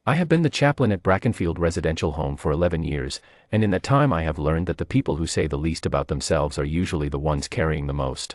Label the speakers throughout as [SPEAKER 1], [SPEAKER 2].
[SPEAKER 1] I have been the chaplain at Brackenfield Residential Home for 11 years, and in that time I have learned that the people who say the least about themselves are usually the ones carrying the most.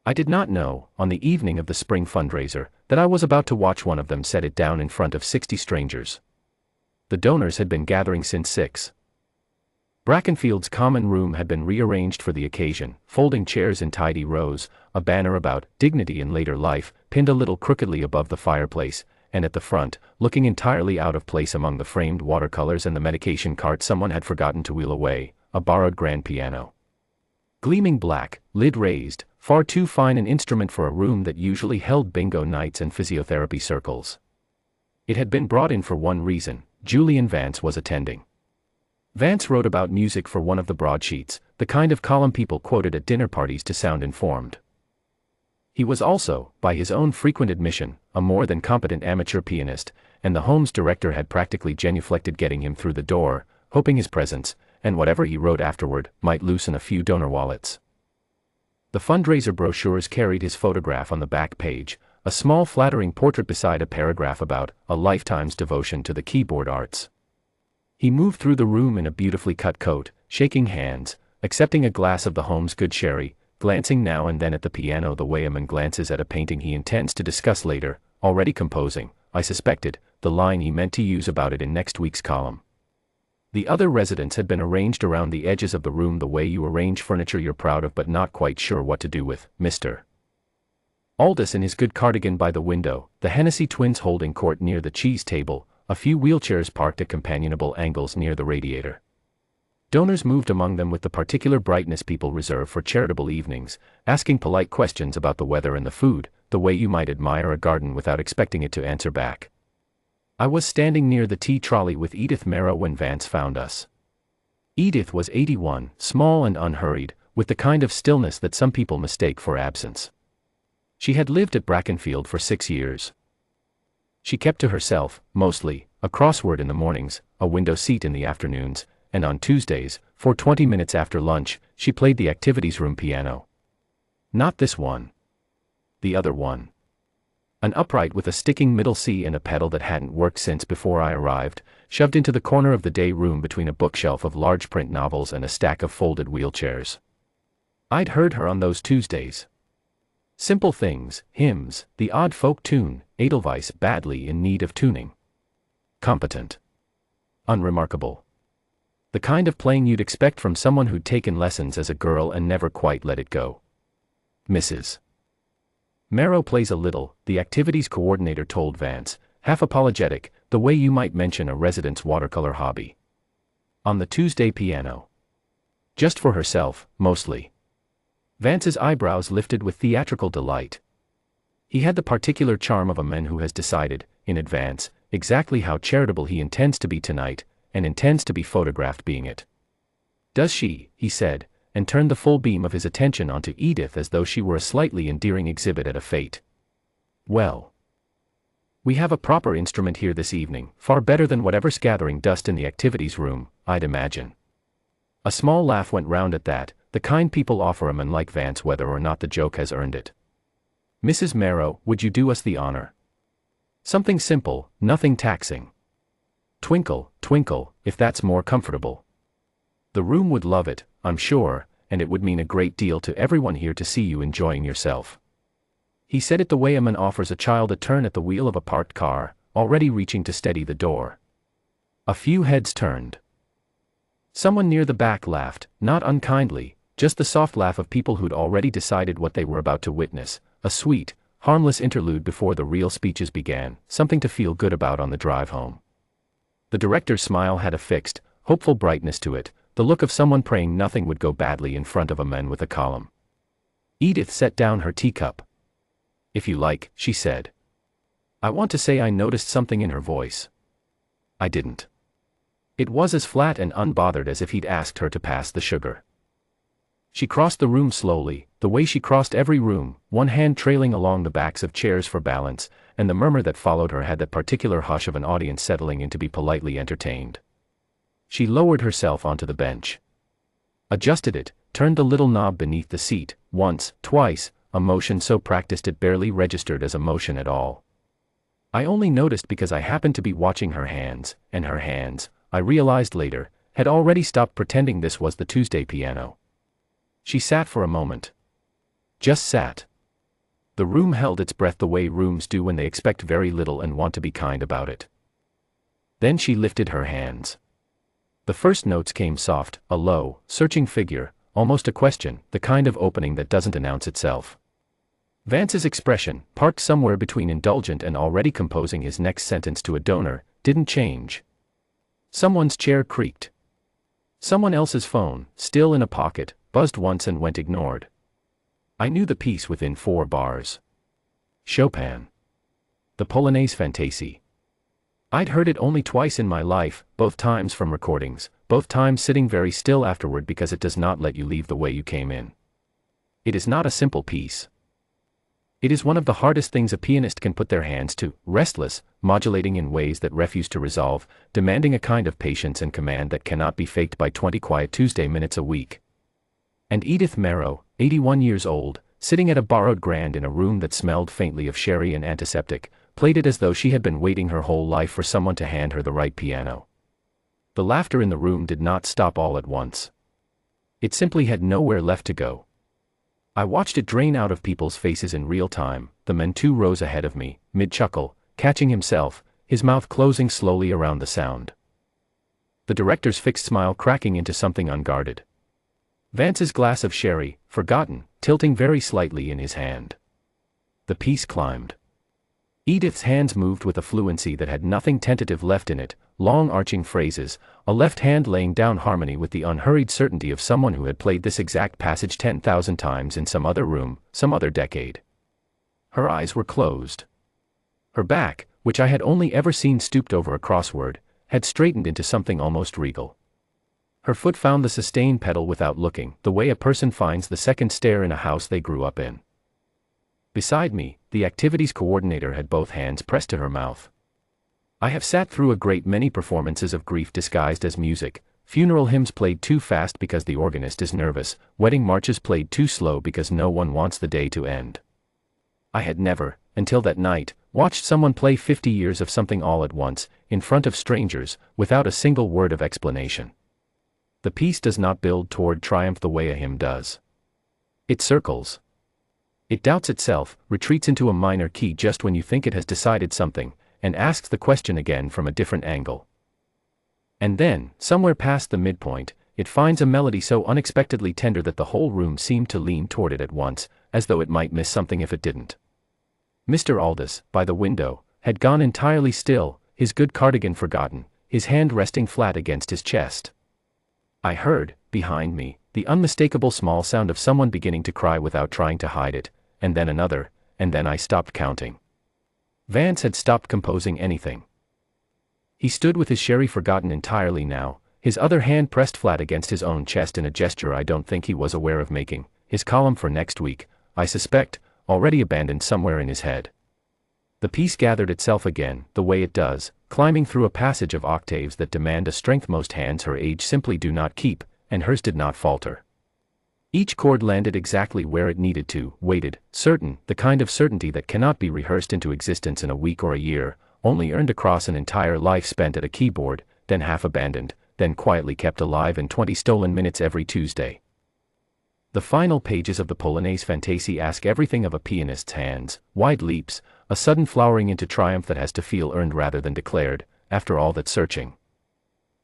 [SPEAKER 1] I did not know, on the evening of the spring fundraiser, that I was about to watch one of them set it down in front of 60 strangers. The donors had been gathering since 6. Brackenfield's common room had been rearranged for the occasion, folding chairs in tidy rows, a banner about dignity in later life pinned a little crookedly above the fireplace, and at the front, looking entirely out of place among the framed watercolors and the medication cart someone had forgotten to wheel away, a borrowed grand piano. Gleaming black, lid raised, far too fine an instrument for a room that usually held bingo nights and physiotherapy circles. It had been brought in for one reason: Julian Vance was attending. Vance wrote about music for one of the broadsheets, the kind of column people quoted at dinner parties to sound informed. He was also, by his own frequent admission, a more than competent amateur pianist, and the home's director had practically genuflected getting him through the door, hoping his presence, and whatever he wrote afterward, might loosen a few donor wallets. The fundraiser brochures carried his photograph on the back page, a small flattering portrait beside a paragraph about a lifetime's devotion to the keyboard arts. He moved through the room in a beautifully cut coat, shaking hands, accepting a glass of the home's good sherry, glancing now and then at the piano the way a man glances at a painting he intends to discuss later, already composing, I suspected, the line he meant to use about it in next week's column. The other residents had been arranged around the edges of the room the way you arrange furniture you're proud of but not quite sure what to do with. Mr. Aldous in his good cardigan by the window, the Hennessy twins holding court near the cheese table, a few wheelchairs parked at companionable angles near the radiator. Donors moved among them with the particular brightness people reserve for charitable evenings, asking polite questions about the weather and the food, the way you might admire a garden without expecting it to answer back. I was standing near the tea trolley with Edith Merrow when Vance found us. Edith was 81, small and unhurried, with the kind of stillness that some people mistake for absence. She had lived at Brackenfield for 6 years. She kept to herself, mostly, a crossword in the mornings, a window seat in the afternoons, and on Tuesdays, for 20 minutes after lunch, she played the activities room piano. Not this one. The other one. An upright with a sticking middle C and a pedal that hadn't worked since before I arrived, shoved into the corner of the day room between a bookshelf of large print novels and a stack of folded wheelchairs. I'd heard her on those Tuesdays. Simple things, hymns, the odd folk tune, Edelweiss badly in need of tuning. Competent. Unremarkable. The kind of playing you'd expect from someone who'd taken lessons as a girl and never quite let it go. Mrs. Merrow plays a little, the activities coordinator told Vance, half apologetic, the way you might mention a resident's watercolor hobby. On the Tuesday piano. Just for herself, mostly. Vance's eyebrows lifted with theatrical delight. He had the particular charm of a man who has decided, in advance, exactly how charitable he intends to be tonight, and intends to be photographed being it. Does she, he said, and turned the full beam of his attention onto Edith as though she were a slightly endearing exhibit at a fete. Well. We have a proper instrument here this evening, far better than whatever's gathering dust in the activities room, I'd imagine. A small laugh went round at that, the kind people offer a man like Vance whether or not the joke has earned it. Mrs. Merrow, would you do us the honor? Something simple, nothing taxing. Twinkle, twinkle, if that's more comfortable. The room would love it, I'm sure, and it would mean a great deal to everyone here to see you enjoying yourself. He said it the way a man offers a child a turn at the wheel of a parked car, already reaching to steady the door. A few heads turned. Someone near the back laughed, not unkindly, just the soft laugh of people who'd already decided what they were about to witness, a sweet, harmless interlude before the real speeches began, something to feel good about on the drive home. The director's smile had a fixed, hopeful brightness to it, the look of someone praying nothing would go badly in front of a man with a column. Edith set down her teacup. If you like, she said. I want to say I noticed something in her voice. I didn't. It was as flat and unbothered as if he'd asked her to pass the sugar. She crossed the room slowly, the way she crossed every room, one hand trailing along the backs of chairs for balance, and the murmur that followed her had that particular hush of an audience settling in to be politely entertained. She lowered herself onto the bench. Adjusted it, turned the little knob beneath the seat, once, twice, a motion so practiced it barely registered as a motion at all. I only noticed because I happened to be watching her hands, and her hands, I realized later, had already stopped pretending this was the Tuesday piano. She sat for a moment. Just sat. The room held its breath the way rooms do when they expect very little and want to be kind about it. Then she lifted her hands. The first notes came soft, a low, searching figure, almost a question, the kind of opening that doesn't announce itself. Vance's expression, parked somewhere between indulgent and already composing his next sentence to a donor, didn't change. Someone's chair creaked. Someone else's phone, still in a pocket, buzzed once and went ignored. I knew the piece within 4 bars. Chopin. The Polonaise Fantaisie. I'd heard it only twice in my life, both times from recordings, both times sitting very still afterward because it does not let you leave the way you came in. It is not a simple piece. It is one of the hardest things a pianist can put their hands to, restless, modulating in ways that refuse to resolve, demanding a kind of patience and command that cannot be faked by 20 quiet Tuesday minutes a week. And Edith Marrow, 81 years old, sitting at a borrowed grand in a room that smelled faintly of sherry and antiseptic, played it as though she had been waiting her whole life for someone to hand her the right piano. The laughter in the room did not stop all at once. It simply had nowhere left to go. I watched it drain out of people's faces in real time, the man 2 rows ahead of me, mid-chuckle, catching himself, his mouth closing slowly around the sound. The director's fixed smile cracking into something unguarded. Vance's glass of sherry, forgotten, tilting very slightly in his hand. The piece climbed. Edith's hands moved with a fluency that had nothing tentative left in it, long arching phrases, a left hand laying down harmony with the unhurried certainty of someone who had played this exact passage 10,000 times in some other room, some other decade. Her eyes were closed. Her back, which I had only ever seen stooped over a crossword, had straightened into something almost regal. Her foot found the sustain pedal without looking, the way a person finds the second stair in a house they grew up in. Beside me, the activities coordinator had both hands pressed to her mouth. I have sat through a great many performances of grief disguised as music, funeral hymns played too fast because the organist is nervous, wedding marches played too slow because no one wants the day to end. I had never, until that night, watched someone play 50 years of something all at once, in front of strangers, without a single word of explanation. The piece does not build toward triumph the way a hymn does. It circles. It doubts itself, retreats into a minor key just when you think it has decided something, and asks the question again from a different angle. And then, somewhere past the midpoint, it finds a melody so unexpectedly tender that the whole room seemed to lean toward it at once, as though it might miss something if it didn't. Mr. Aldous, by the window, had gone entirely still, his good cardigan forgotten, his hand resting flat against his chest. I heard, behind me, the unmistakable small sound of someone beginning to cry without trying to hide it, and then another, and then I stopped counting. Vance had stopped composing anything. He stood with his sherry forgotten entirely now, his other hand pressed flat against his own chest in a gesture I don't think he was aware of making, his column for next week, I suspect, already abandoned somewhere in his head. The piece gathered itself again, the way it does, climbing through a passage of octaves that demand a strength most hands her age simply do not keep, and hers did not falter. Each chord landed exactly where it needed to, weighted, certain, the kind of certainty that cannot be rehearsed into existence in a week or a year, only earned across an entire life spent at a keyboard, then half abandoned, then quietly kept alive in 20 stolen minutes every Tuesday. The final pages of the Polonaise Fantaisie ask everything of a pianist's hands, wide leaps, a sudden flowering into triumph that has to feel earned rather than declared, after all that searching.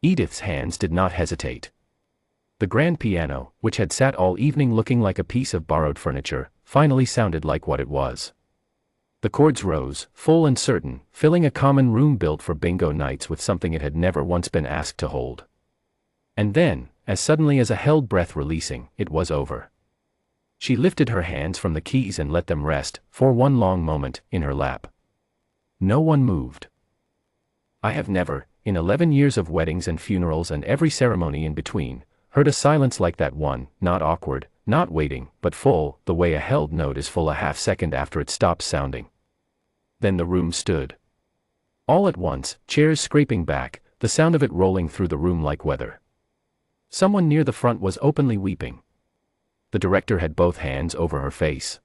[SPEAKER 1] Edith's hands did not hesitate. The grand piano, which had sat all evening looking like a piece of borrowed furniture, finally sounded like what it was. The chords rose, full and certain, filling a common room built for bingo nights with something it had never once been asked to hold. And then, as suddenly as a held breath releasing, it was over. She lifted her hands from the keys and let them rest, for one long moment, in her lap. No one moved. I have never, in 11 years of weddings and funerals and every ceremony in between, heard a silence like that one, not awkward, not waiting, but full, the way a held note is full a half second after it stops sounding. Then the room stood. All at once, chairs scraping back, the sound of it rolling through the room like weather. Someone near the front was openly weeping. The director had both hands over her face.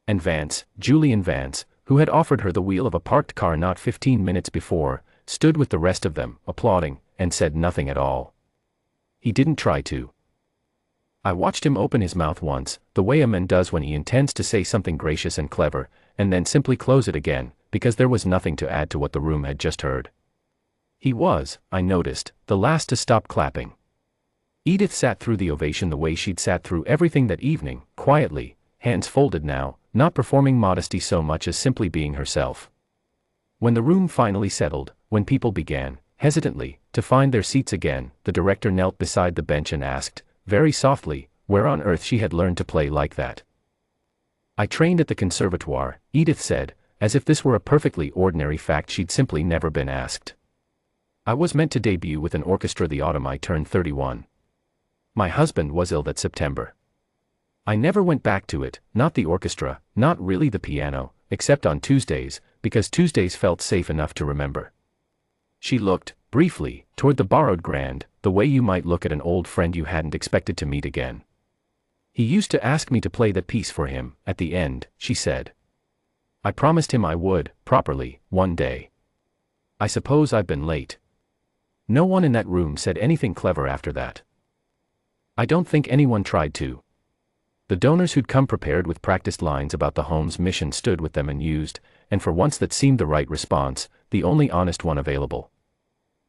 [SPEAKER 1] And Vance, Julian Vance, who had offered her the wheel of a parked car not 15 minutes before, stood with the rest of them, applauding, and said nothing at all. He didn't try to. I watched him open his mouth once, the way a man does when he intends to say something gracious and clever, and then simply close it again, because there was nothing to add to what the room had just heard. He was, I noticed, the last to stop clapping. Edith sat through the ovation the way she'd sat through everything that evening, quietly, hands folded now, not performing modesty so much as simply being herself. When the room finally settled, when people began, hesitantly, to find their seats again, the director knelt beside the bench and asked, very softly, where on earth she had learned to play like that. I trained at the conservatoire, Edith said, as if this were a perfectly ordinary fact she'd simply never been asked. I was meant to debut with an orchestra the autumn I turned 31. My husband was ill that September. I never went back to it, not the orchestra, not really the piano, except on Tuesdays, because Tuesdays felt safe enough to remember. She looked, briefly, toward the borrowed grand, the way you might look at an old friend you hadn't expected to meet again. He used to ask me to play that piece for him, at the end, she said. I promised him I would, properly, one day. I suppose I've been late. No one in that room said anything clever after that. I don't think anyone tried to. The donors who'd come prepared with practiced lines about the home's mission stood with them and used, and for once that seemed the right response, the only honest one available.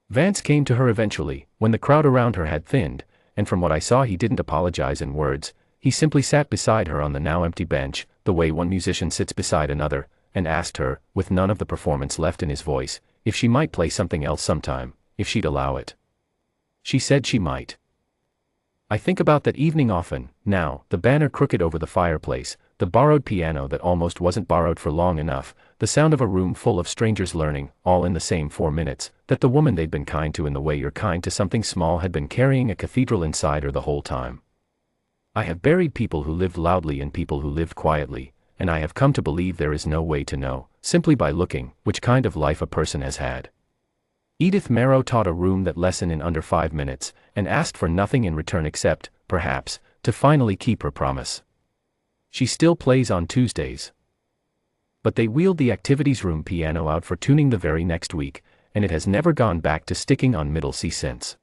[SPEAKER 1] Vance came to her eventually, when the crowd around her had thinned, and from what I saw he didn't apologize in words, he simply sat beside her on the now empty bench, the way one musician sits beside another, and asked her, with none of the performance left in his voice, if she might play something else sometime, if she'd allow it. She said she might. I think about that evening often, now, the banner crooked over the fireplace, the borrowed piano that almost wasn't borrowed for long enough, the sound of a room full of strangers learning, all in the same 4 minutes, that the woman they'd been kind to in the way you're kind to something small had been carrying a cathedral inside her the whole time. I have buried people who lived loudly and people who lived quietly, and I have come to believe there is no way to know, simply by looking, which kind of life a person has had. Edith Marrow taught a room that lesson in under 5 minutes, and asked for nothing in return except, perhaps, to finally keep her promise. She still plays on Tuesdays. But they wheeled the activities room piano out for tuning the very next week, and it has never gone back to sticking on middle C since.